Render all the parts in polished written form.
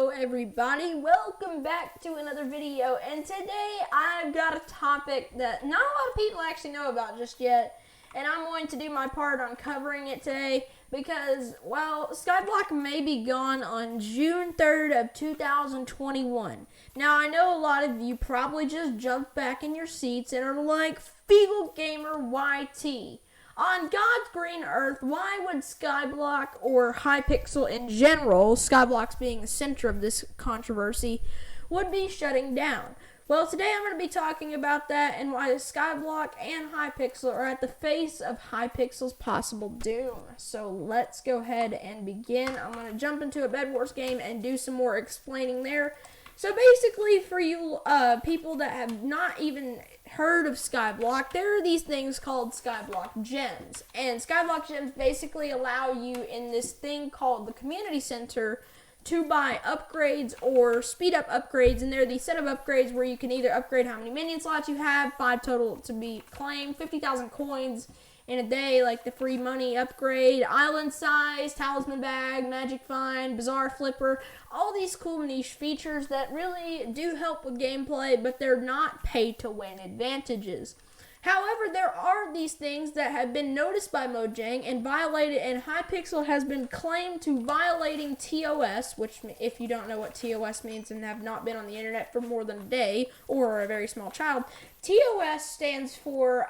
Hello everybody, welcome back to another video, and today I've got a topic that not a lot of people actually know about just yet, and I'm going to do my part on covering it today because, well, Skyblock may be gone on June 3rd of 2021. Now, I know a lot of you probably just jumped back in your seats and are like, Feeble Gamer YT. On God's green earth, why would Skyblock or Hypixel in general, Skyblock's being the center of this controversy, would be shutting down? Well, today I'm going to be talking about that and why Skyblock and Hypixel are at the face of Hypixel's possible doom. So let's go ahead and begin. I'm going to jump into a Bedwars game and do some more explaining there. So basically, for you people that have not even heard of Skyblock, there are these things called Skyblock Gems. And Skyblock Gems basically allow you in this thing called the Community Center to buy upgrades or speed up upgrades. And there are these set of upgrades where you can either upgrade how many minion slots you have, 5 total to be claimed, 50,000 coins in a day, like the free money upgrade, island size, talisman bag, magic find, bazaar flipper, all these cool niche features that really do help with gameplay, but they're not pay to win advantages. However, there are these things that have been noticed by Mojang and violated, and Hypixel has been claimed to violating TOS, which, if you don't know what TOS means and have not been on the internet for more than a day or are a very small child, TOS stands for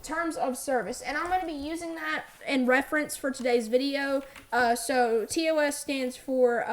terms of service, and I'm going to be using that in reference for today's video. So TOS stands for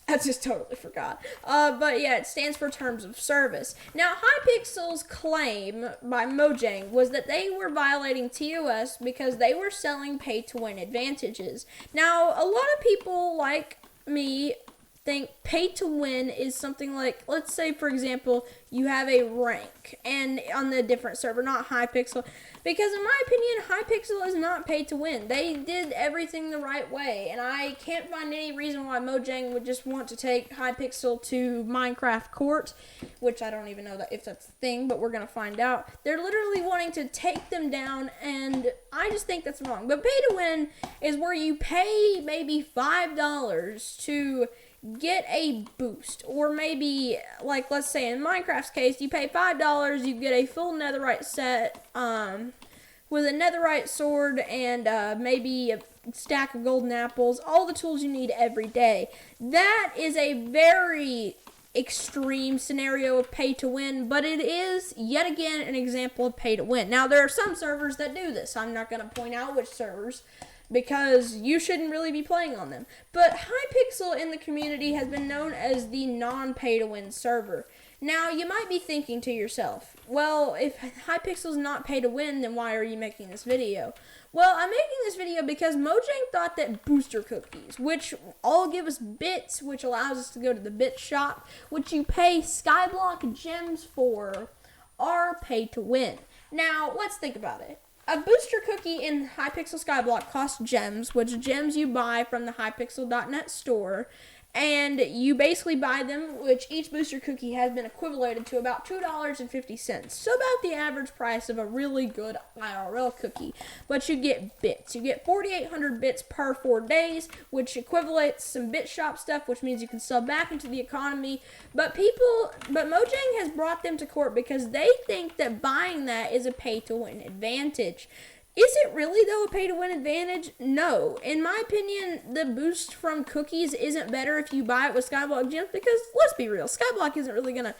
I just totally forgot. But yeah, it stands for terms of service. Now, Hypixel's claim by Mojang was that they were violating TOS because they were selling pay-to-win advantages. Now, a lot of people like me think pay to win is something like, let's say for example, you have a rank and on the different server, not Hypixel, because in my opinion, Hypixel is not pay to win. They did everything the right way, and I can't find any reason why Mojang would just want to take Hypixel to Minecraft Court, which I don't even know if that's a thing, but we're going to find out. They're literally wanting to take them down, and I just think that's wrong. But pay to win is where you pay maybe $5 to get a boost, or maybe, like, let's say in Minecraft's case, you pay $5, you get a full netherite set with a netherite sword and maybe a stack of golden apples, all the tools you need every day. That is a very extreme scenario of pay to win, but it is yet again an example of pay to win. Now, there are some servers that do this. I'm not going to point out which servers, because you shouldn't really be playing on them. But Hypixel in the community has been known as the non-pay-to-win server. Now, you might be thinking to yourself, well, if Hypixel's not pay-to-win, then why are you making this video? Well, I'm making this video because Mojang thought that booster cookies, which all give us bits, which allows us to go to the bit shop, which you pay Skyblock gems for, are pay-to-win. Now, let's think about it. A booster cookie in Hypixel Skyblock costs gems, which gems you buy from the Hypixel.net store, and you basically buy them, which each booster cookie has been equivalent to about $2.50, so about the average price of a really good IRL cookie. But you get bits. You get 4,800 bits per 4 days, which equivalates some bit shop stuff, which means you can sell back into the economy. But Mojang has brought them to court because they think that buying that is a pay-to-win advantage. Is it really, though, a pay-to-win advantage? No. In my opinion, the boost from cookies isn't better if you buy it with Skyblock Gems because, let's be real, Skyblock isn't really going to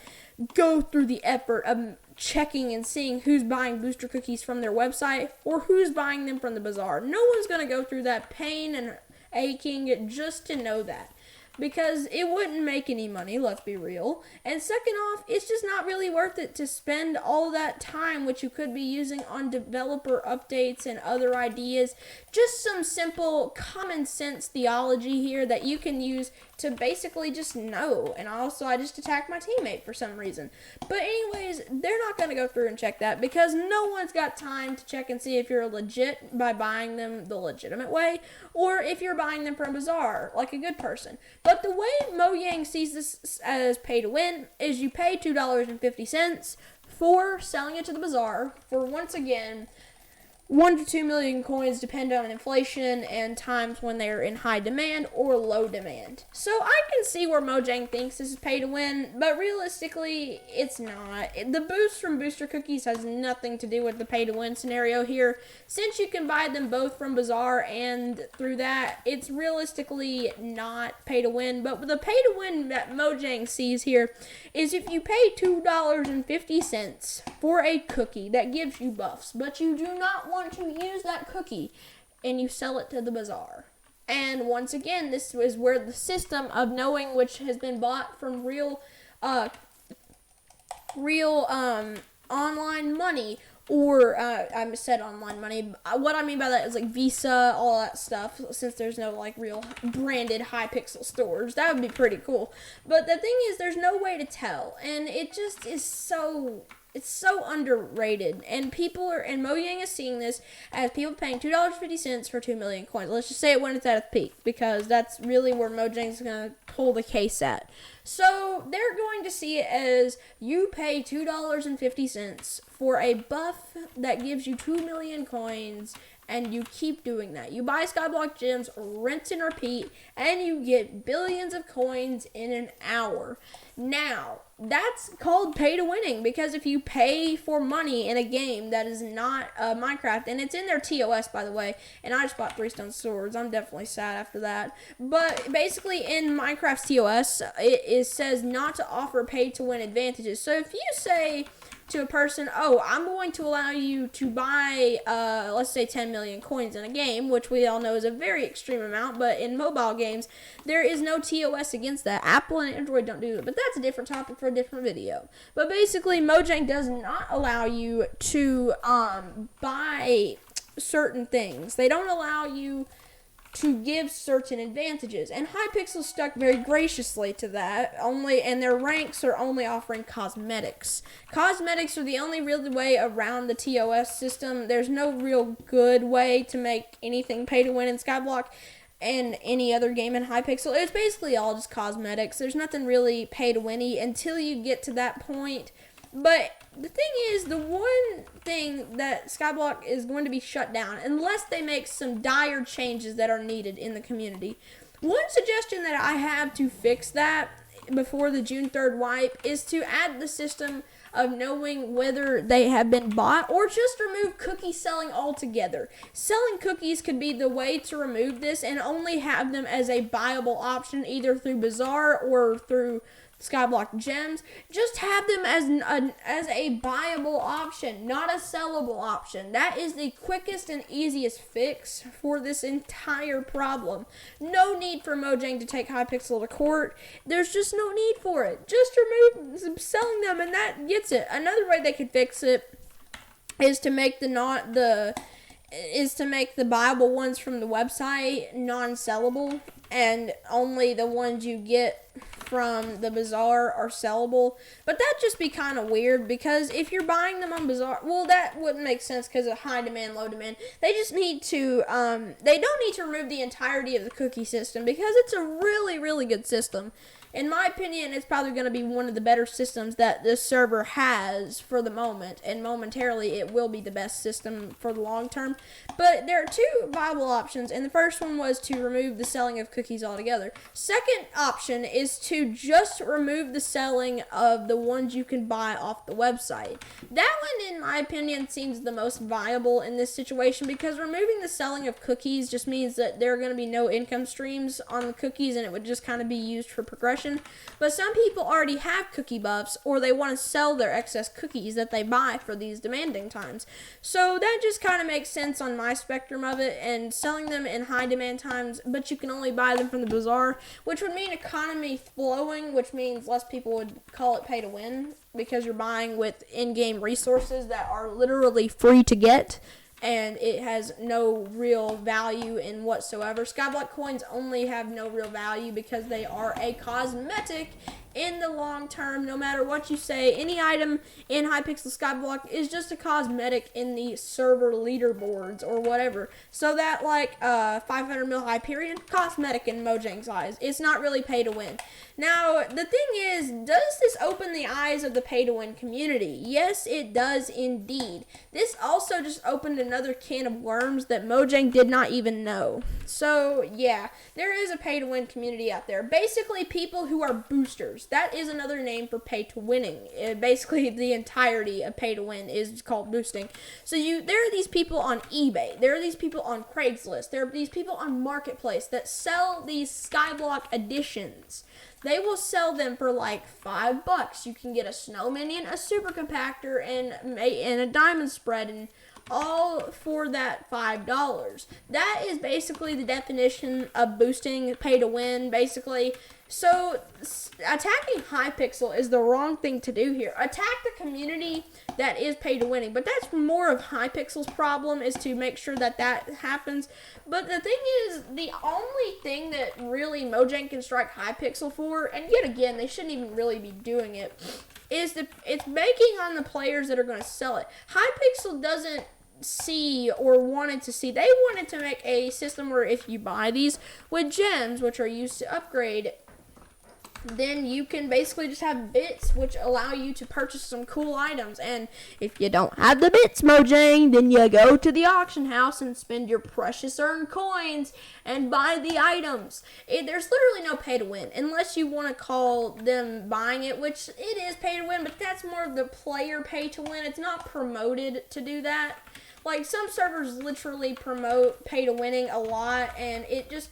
go through the effort of checking and seeing who's buying booster cookies from their website or who's buying them from the bazaar. No one's going to go through that pain and aching just to know that, because it wouldn't make any money, let's be real. And second off, it's just not really worth it to spend all that time, which you could be using on developer updates and other ideas. Just some simple common sense theology here that you can use to basically just know. And also, I just attacked my teammate for some reason. But anyways, they're not going to go through and check that because no one's got time to check and see if you're legit by buying them the legitimate way, or if you're buying them from Bazaar, like a good person. But the way Mojang sees this as pay to win is you pay $2.50 for selling it to the Bazaar for, once again, 1 to 2 million coins depend on inflation and times when they're in high demand or low demand. So I can see where Mojang thinks this is pay to win, but realistically, it's not. The boost from booster cookies has nothing to do with the pay to win scenario here. Since you can buy them both from Bazaar and through that, it's realistically not pay to win. But the pay to win that Mojang sees here is if you pay $2.50 for a cookie that gives you buffs, but you do not want to use that cookie and you sell it to the Bazaar. And once again, this is where the system of knowing which has been bought from real online money, or I said online money. What I mean by that is like Visa, all that stuff. Since there's no like real branded Hypixel stores, that would be pretty cool. But the thing is, there's no way to tell, and it just is so. It's so underrated, and Mojang is seeing this as people paying $2.50 for 2 million coins. Let's just say it when it's at its peak, because that's really where Mojang's going to pull the case at. So they're going to see it as you pay $2.50 for a buff that gives you 2 million coins, and you keep doing that. You buy Skyblock gems, rinse and repeat, and you get billions of coins in an hour. Now, that's called pay to winning, because if you pay for money in a game that is not Minecraft, and it's in their TOS, by the way, and I just bought 3 stone swords. I'm definitely sad after that. But basically, in Minecraft's TOS, it says not to offer pay to win advantages. So if you say to a person, oh, I'm going to allow you to buy, let's say 10 million coins in a game, which we all know is a very extreme amount, but in mobile games, there is no TOS against that. Apple and Android don't do it, but that's a different topic for a different video. But basically, Mojang does not allow you to buy certain things. They don't allow you to give certain advantages, and Hypixel stuck very graciously to that, and their ranks are only offering cosmetics. Cosmetics are the only real way around the TOS system. There's no real good way to make anything pay to win in Skyblock and any other game in Hypixel. It's basically all just cosmetics. There's nothing really pay to winny until you get to that point. But the thing is, the one thing that Skyblock is going to be shut down unless they make some dire changes that are needed in the community. One suggestion that I have to fix that before the June 3rd wipe is to add the system of knowing whether they have been bought, or just remove cookie selling altogether. Selling cookies could be the way to remove this and only have them as a buyable option either through Bazaar or through Skyblock gems. Just have them as a buyable option, not a sellable option. That is the quickest and easiest fix for this entire problem. No need for Mojang to take Hypixel to court. There's just no need for it. Just remove selling them, and that gets it. Another way they could fix it is to make the buyable ones from the website non-sellable, and only the ones you get from the Bazaar are sellable. But that'd just be kind of weird, because if you're buying them on Bazaar, well, that wouldn't make sense because of high demand, low demand. They just need to, they don't need to remove the entirety of the cookie system, because it's a really, really good system. In my opinion, it's probably going to be one of the better systems that this server has for the moment, and momentarily it will be the best system for the long term. But there are 2 viable options, and the first one was to remove the selling of cookies altogether. Second option is to just remove the selling of the ones you can buy off the website. That one, in my opinion, seems the most viable in this situation, because removing the selling of cookies just means that there are going to be no income streams on the cookies, and it would just kind of be used for progression. But some people already have cookie buffs, or they want to sell their excess cookies that they buy for these demanding times. So that just kind of makes sense on my spectrum of it, and selling them in high demand times, but you can only buy them from the Bazaar, which would mean economy flowing, which means less people would call it pay to win, because you're buying with in-game resources that are literally free to get, and it has no real value in whatsoever. Skyblock coins only have no real value because they are a cosmetic in the long term, no matter what you say, any item in Hypixel Skyblock is just a cosmetic in the server leaderboards or whatever. So that, like, 500 mil Hyperion, cosmetic in Mojang's eyes. It's not really pay to win. Now, the thing is, does this open the eyes of the pay to win community? Yes, it does indeed. This also just opened another can of worms that Mojang did not even know. So, yeah, there is a pay to win community out there. Basically, people who are boosters. That is another name for pay to winning. Basically, the entirety of pay to win is called boosting. So, there are these people on eBay. There are these people on Craigslist. There are these people on Marketplace that sell these Skyblock editions. They will sell them for like $5. You can get a snow minion, a super compactor, and a diamond spread, and all for that $5. That is basically the definition of boosting, pay to win, basically. So, attacking Hypixel is the wrong thing to do here. Attack the community that is pay to winning, but that's more of Hypixel's problem, is to make sure that happens. But the thing is, the only thing that really Mojang can strike Hypixel for, and yet again, they shouldn't even really be doing it, is it's banking on the players that are going to sell it. Hypixel doesn't see or wanted to see. They wanted to make a system where if you buy these with gems, which are used to upgrade, then you can basically just have bits which allow you to purchase some cool items. And if you don't have the bits, Mojang, then you go to the auction house and spend your precious earned coins and buy the items. There's literally no pay to win, unless you want to call them buying it, which it is pay to win, but that's more the player pay to win. It's not promoted to do that. Like, some servers literally promote pay to winning a lot, and it just,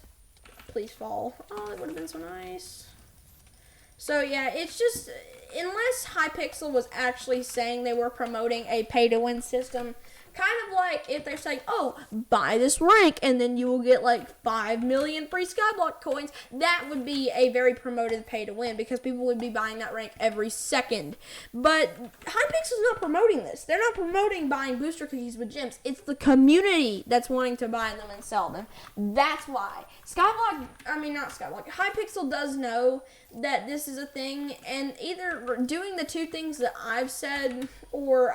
please fall. Oh, that would have been so nice. So, yeah, it's just, unless Hypixel was actually saying they were promoting a pay-to-win system, kind of like if they're saying, oh, buy this rank, and then you will get, like, 5 million free Skyblock coins, that would be a very promoted pay-to-win, because people would be buying that rank every second. But Hypixel's not promoting this. They're not promoting buying booster cookies with gems. It's the community that's wanting to buy them and sell them. That's why. Hypixel does know that this is a thing, and either doing the two things that I've said, or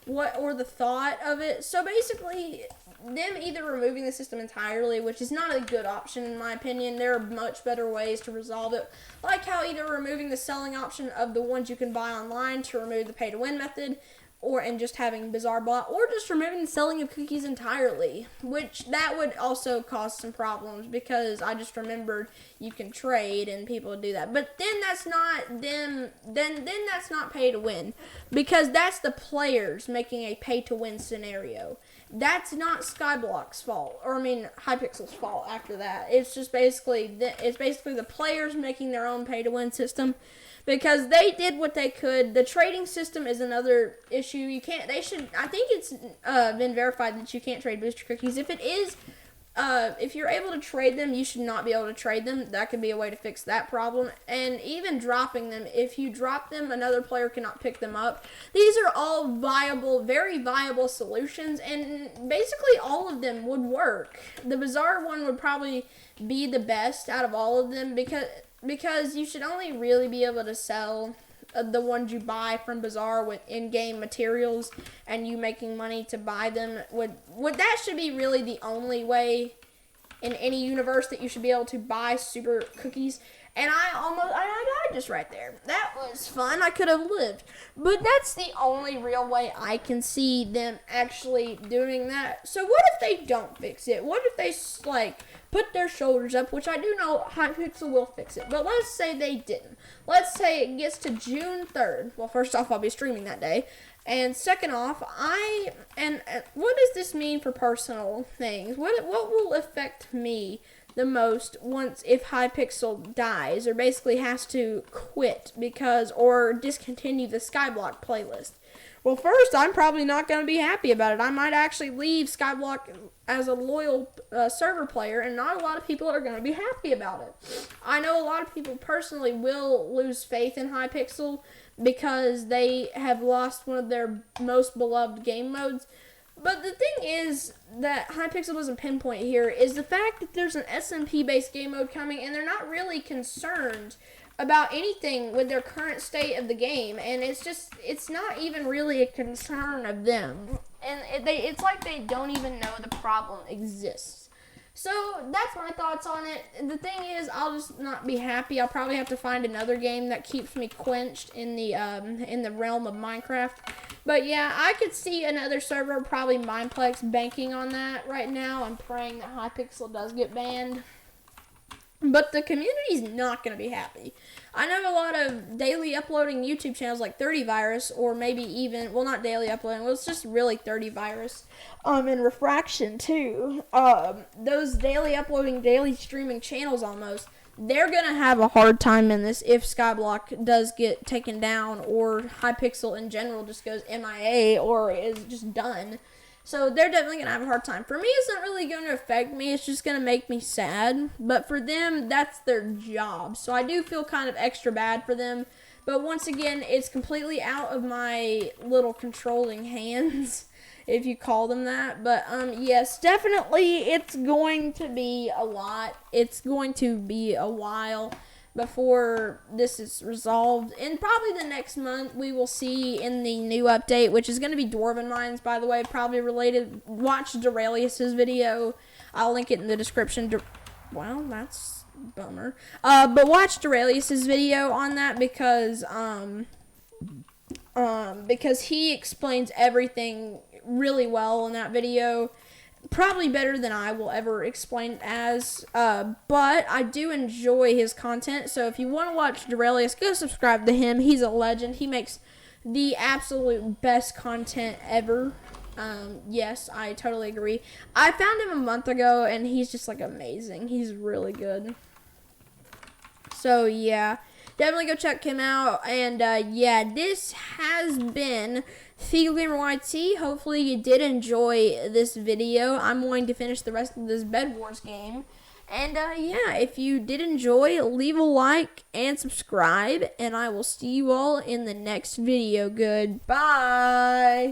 the thought of it. So basically, them either removing the system entirely, which is not a good option in my opinion. There are much better ways to resolve it, like how either removing the selling option of the ones you can buy online to remove the pay to win method, and just having Bizarre Bot, or just removing the selling of cookies entirely, which that would also cause some problems, because I just remembered you can trade and people do that. But then that's not them, then that's not pay to win, because that's the players making a pay to win scenario. That's not Skyblock's fault, or Hypixel's fault after that. It's just basically the players making their own pay to win system, because they did what they could. The trading system is another issue. I think it's been verified that you can't trade booster cookies. If it is, if you're able to trade them, you should not be able to trade them. That could be a way to fix that problem. And even dropping them, if you drop them, another player cannot pick them up. These are all viable, very viable solutions, and basically all of them would work. The Bizarre one would probably be the best out of all of them, because you should only really be able to sell the ones you buy from Bizarre with in-game materials, and you making money to buy them. That should be really the only way in any universe that you should be able to buy super cookies. And I died just right there. That was fun. I could have lived. But that's the only real way I can see them actually doing that. So what if they don't fix it? What if they, put their shoulders up, which I do know Hypixel will fix it. But let's say they didn't. Let's say it gets to June 3rd. Well, first off, I'll be streaming that day. And second off, what does this mean for personal things? What will affect me the most if Hypixel dies, or basically has to quit or discontinue the Skyblock playlist? Well, first, I'm probably not going to be happy about it. I might actually leave Skyblock as a loyal server player, and not a lot of people are going to be happy about it. I know a lot of people personally will lose faith in Hypixel because they have lost one of their most beloved game modes. But the thing is that Hypixel doesn't pinpoint here is the fact that there's an SMP-based game mode coming, and they're not really concerned about anything with their current state of the game, and it's not even really a concern of them, and it's like they don't even know the problem exists. So that's my thoughts on it. The thing is, I'll just not be happy. I'll probably have to find another game that keeps me quenched in the realm of Minecraft. But yeah, I could see another server, probably Mineplex, banking on that right now. I'm praying that Hypixel does get banned. But the community's not going to be happy. I know a lot of daily uploading YouTube channels like 30 Virus, or maybe even, well, not daily uploading, well, it's just really 30 Virus, and Refraction too. Those daily uploading, daily streaming channels almost, they're going to have a hard time in this if Skyblock does get taken down, or Hypixel in general just goes MIA, or is just done. So they're definitely going to have a hard time. For me, it's not really going to affect me. It's just going to make me sad. But for them, that's their job. So I do feel kind of extra bad for them. But once again, it's completely out of my little controlling hands, if you call them that. But yes, definitely it's going to be a lot. It's going to be a while before this is resolved, and probably the next month we will see in the new update, which is going to be Dwarven Mines, by the way, probably related. Watch Duralius's video. I'll link it in the description. Well, that's a bummer. But watch Duralius's video on that, because he explains everything really well in that video. Probably better than I will ever explain it as, but I do enjoy his content, so if you want to watch Duralius, go subscribe to him. He's a legend. He makes the absolute best content ever. Yes, I totally agree. I found him a month ago, and he's just, like, amazing. He's really good. So, yeah, definitely go check him out, and, yeah, this has been TheGamerYT. Hopefully you did enjoy this video. I'm going to finish the rest of this Bedwars game. And, yeah, if you did enjoy, leave a like and subscribe. And I will see you all in the next video. Goodbye.